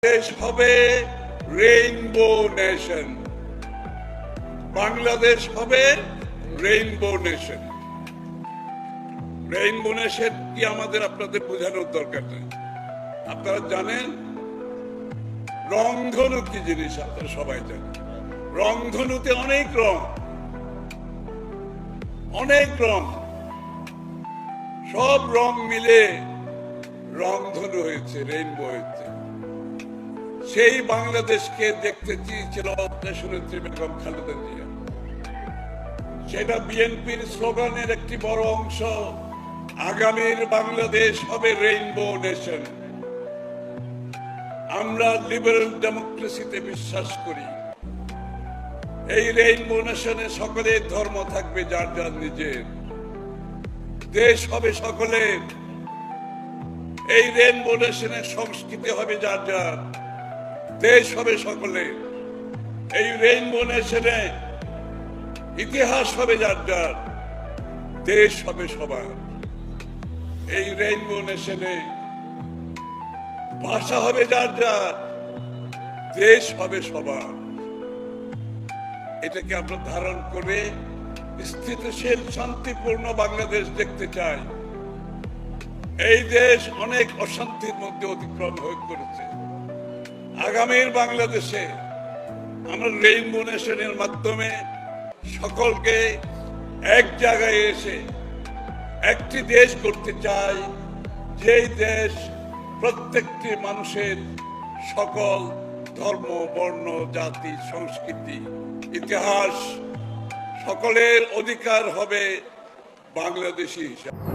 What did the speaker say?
দেশ হবে rainbow nation. Bangladesh হবে রেইনবো নেশন। রেইনবো নেশন কি আমাদের আপনাদের বোঝানোর দরকার নেই। আপনারা জানেন রংধনু কি জিনিস, আপনারা সবাই জানেন। রংধনুতে অনেক রং, অনেক রং, সব রং মিলে রংধনু হয়েছে, রেইনবো হয়েছে। সেই বাংলাদেশকে দেখতে চেয়েছিল দেশনেত্রী বেগম খালেদা জিয়া। সেটা বিএনপির স্লোগানের একটি বড় অংশ। আগামীর বাংলাদেশ হবে রেইনবো নেশন। আমরা লিবারেল ডেমোক্রেসিতে বিশ্বাস করি। এই রেইনবো নেশনে সকলের ধর্ম থাকবে যার যার নিজের, দেশ হবে সকলের। এই রেইনবো নেশনের সংস্কৃতি হবে যার যার, দেশ হবে সকলের। এই রেইনবো নেশনে ইতিহাস হবে যার যার, দেশ হবে সবার। এই রেইনবো নেশনে ভাষা হবে যার যার, দেশ হবে সবার। এটাকে আমরা ধারণ করে স্থিতিশীল শান্তিপূর্ণ বাংলাদেশ দেখতে চাই। এই দেশ অনেক অশান্তির মধ্যে অতিক্রম হয়ে করেছে। আগামীর বাংলাদেশে আমরা রেইনবো নেশনের মাধ্যমে সকলকে এক জায়গায় এসে একটি দেশ করতে চাই, যেই দেশ প্রত্যেকটি মানুষের সকল ধর্ম, বর্ণ, জাতি, সংস্কৃতি, ইতিহাস সকলের অধিকার হবে বাংলাদেশী হিসাবে।